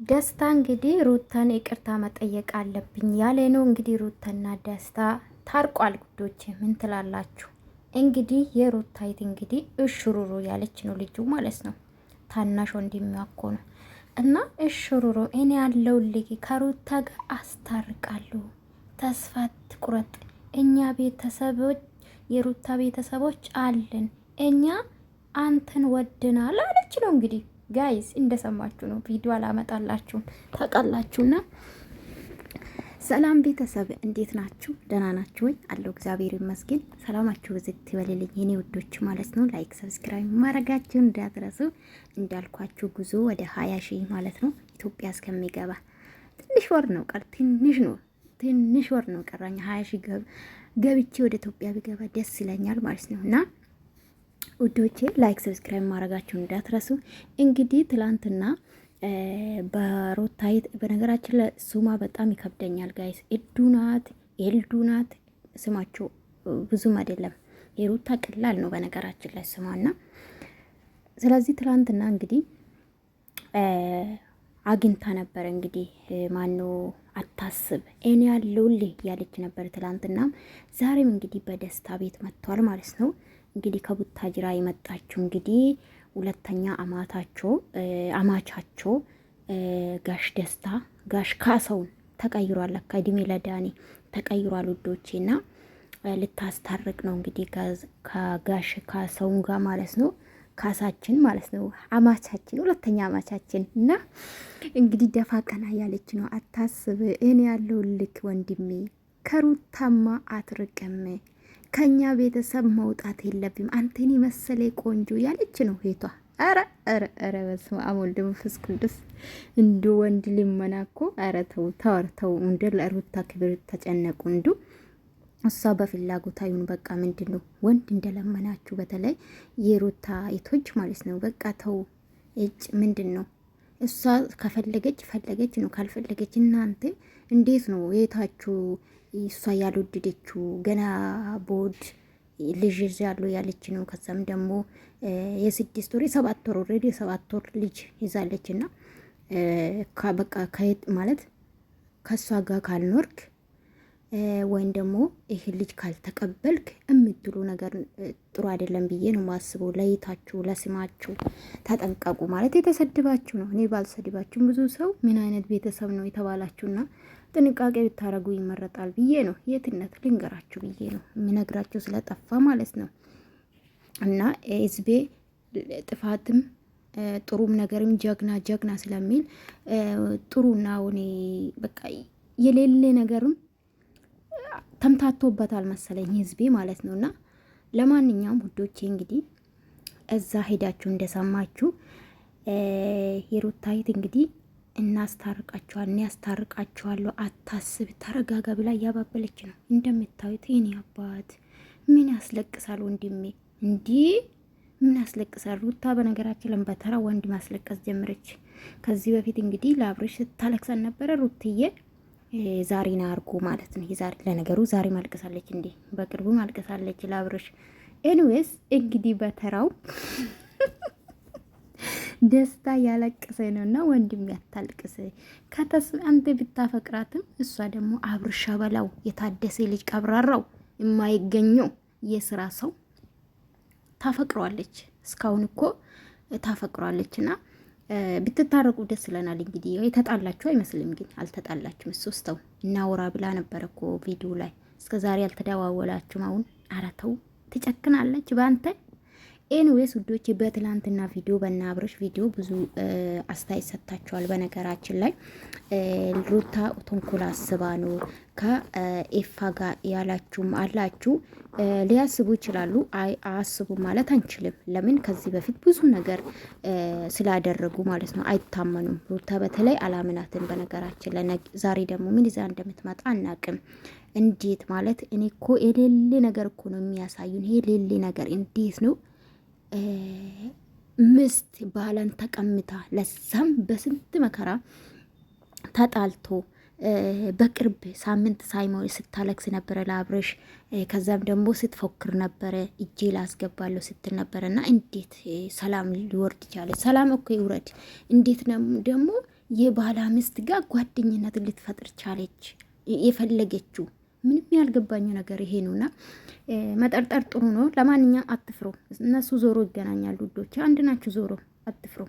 ደስታ እንግዲህ ሩታን ይቅርታ መጠየቅ አለብኝ ያለ ነው። እንግዲህ ሩታና ደስታ ታርቋል። ጉዶች ምን ትላላችሁ? እንግዲህ የሩታይት እንግዲህ እሽሩሩ ያለች ነው ልጁ ማለት ነው። ታናሽ ወንድሚያኮ ነው እና እሽሩሩ እኔ ያለው ልጅ ከሩታ ጋር አስታርቃለሁ፣ ተስፋ ትቁረጥ፣ እኛ ቤተሰቦች የሩታ ቤተሰቦች አለን፣ እኛ አንተን ወድናል አለች ነው እንግዲህ ጋይስ እንደሰማችሁ ነው። ቪዲዮ አላመጣላችሁም ታውቃላችሁና። ሰላም ቤተሰብ እንዴት ናችሁ? ደህና ናችሁ ወይ? አለው እግዚአብሔር ይመስገን። ሰላማችሁ ብዝት ይበልልኝ የኔ ውዶች ማለት ነው። ላይክ ሰብስክራይብ ማድረጋችሁን እንዳትረሱ። እንዳልኳችሁ ጉዞ ወደ 20 ሺህ ማለት ነው ኢትዮጵያ እስከሚገባ ትንሽ ወር ነው ቀር ትንሽ ወር ነው ቀራኝ። 20 ሺህ ገብቼ ወደ ኢትዮጵያ ቢገባ ደስ ይለኛል ማለት ነው እና ውዶቼ ላይክ ሰብስክራይብ ማድረጋችሁን እንዳትረሱ። እንግዲህ ትላንትና በሩታይት በነገራችን ላይ ስሟ በጣም ይከብደኛል ጋይስ። ኤልዱናት ስማቸው ብዙም አይደለም። የሩታ ቀላል ነው በነገራችን ላይ ስሟና ስለዚህ ትላንትና እንግዲህ አግኝታ ነበር። እንግዲህ ማኑ አታስብ እኔ ያለሁልህ ያለች ነበር ትላንትና። ዛሬም እንግዲህ በደስታ ቤት መጥቷል ማለት ነው። እንግዲህ ከቡታጅራ የመጣችው እንግዲህ ሁለተኛ አማቻቸው ጋሽ ደስታ ጋሽ ካሰውን ተቀይሯል። እድሜ ለዳኒ ተቀይሯል ውዶቼና ልታስታርቅ ነው እንግዲህ ከጋሽ ካሰውን ጋር ማለት ነው። ካሳችን ማለት ነው አማቻችን፣ ሁለተኛ አማቻችን እና እንግዲህ ደፋ ቀና ያለች ነው። አታስብ እኔ ያለው ልክ ወንድሜ ከሩታማ አትርቅም፣ ከኛ ቤተሰብ መውጣት የለብም፣ አንተን መሰለ ቆንጆ ያለች ነው ሄቷ። አረ በስመ አብ ወልድ መንፈስ ቅዱስ። እንዱ ወንድ ልመና እኮ አረ ተው እንደ ለሩታ ክብር ተጨነቁ። እንዱ እሷ በፍላጎታ ይሁን በቃ ምንድን ነው ወንድ እንደለመናችሁ፣ በተለይ የሩታ እህቶች ማለት ነው። በቃ ተው እጭ ምንድን ነው እሷ ከፈለገች ነው፣ ካልፈለገች እናንተ እንዴት ነው የታችሁ? እሷ ያልወደደችው ገና ቦድ ልጅ ያለው ያለች ነው። ከዛም ደግሞ የ6 ወር የ7 ወር ኦልሬዲ የ7 ወር ልጅ ይዛለች እና በቃ ከየት ማለት ከእሷ ጋር ካልኖርክ ወይም ደግሞ ይህ ልጅ ካልተቀበልክ የምትሉ ነገር ጥሩ አይደለም ብዬ ነው ማስበው። ለይታችሁ ለስማችሁ ተጠንቀቁ። ማለት የተሰድባችሁ ነው። እኔ ባልሰድባችሁም ብዙ ሰው ምን አይነት ቤተሰብ ነው የተባላችሁና ጥንቃቄ ብታረጉ ይመረጣል ብዬ ነው። የትነት ልንገራችሁ ብዬ ነው የሚነግራችሁ ስለጠፋ ማለት ነው። እና ህዝቤ ጥፋትም ጥሩም ነገርም ጀግና ስለሚል ጥሩና እኔ በቃ የሌለ ነገርም ተምታቶበታል መሰለኝ ህዝቤ ማለት ነው። እና ለማንኛውም ውዶቼ እንግዲህ እዛ ሄዳችሁ እንደሰማችሁ የሩታይት እንግዲህ እናስታርቃችኋለን፣ ያስታርቃችኋለሁ፣ አታስብ፣ ተረጋጋ ብላ እያባበለች ነው። እንደምታዩት የኔ አባት ምን ያስለቅሳል ወንድሜ፣ እንዲህ ምን ያስለቅሳል። ሩታ በነገራችን ለም በተራ ወንድ ማስለቀስ ጀመረች። ከዚህ በፊት እንግዲህ ለአብርሽ ስታለቅሰን ነበረ ሩትዬ። ዛሬን አርጎ ማለት ነው። ለነገሩ ዛሬ ማልቀሳለች እንዴ፣ በቅርቡ ማልቀሳለች ለአብርሽ። ኤኒዌይስ እንግዲህ በተራው ደስታ ያለቀሰ ነው እና ወንድም ያታልቅስ አንተ ብታፈቅራትም እሷ ደግሞ አብርሻ በላው የታደሰ ልጅ ቀብራራው የማይገኘው የስራ ሰው ታፈቅሯለች። እስካሁን እኮ ታፈቅሯለችና ብትታረቁ ደስ ይለናል። እንግዲህ የተጣላችሁ አይመስልም፣ ግን አልተጣላችሁም። ሶስተው እናውራ ብላ ነበረ እኮ ቪዲዮ ላይ። እስከዛሬ አልተደዋወላችሁም። አሁን አረተው ትጨክናለች በአንተ። ኤኒዌይስ ውዶች በትላንትና ቪዲዮ በእነ አብርሽ ቪዲዮ ብዙ አስተያየት ሰጥታችኋል። በነገራችን ላይ ሩታ ተንኮል አስባ ነው ከኤፋ ጋር ያላችሁም አላችሁ። ሊያስቡ ይችላሉ። አያስቡ ማለት አንችልም። ለምን ከዚህ በፊት ብዙ ነገር ስላደረጉ ማለት ነው። አይታመኑም። ሩታ በተለይ አላምናትን። በነገራችን ላይ ዛሬ ደግሞ ምን ይዛ እንደምትመጣ አናቅም። እንዴት ማለት እኔ እኮ የሌለ ነገር እኮ ነው የሚያሳዩን። ይሄ የሌለ ነገር እንዴት ነው ምስት ባላን ተቀምታ ለዛም በስንት መከራ ተጣልቶ በቅርብ ሳምንት ሳይሞላ ስታለቅስ ነበረ ለአብርሽ። ከዛም ደግሞ ስትፎክር ነበረ እጄ ላስገባለሁ ስትል ነበረና እንዴት ሰላም ሊወርድ ይቻለ? ሰላም እኮ ይውረድ። እንዴት ደግሞ የባላ ሚስት ጋር ጓደኝነት ልትፈጥር ቻለች? የፈለገችው ምንም ያልገባኝ ነገር ይሄ ነውና መጠርጠር ጥሩ ነው። ለማንኛውም አትፍሩ፣ እነሱ ዞሮ ይገናኛሉ። ውዶች አንድ ናችሁ። ዞሮ አትፍሩ።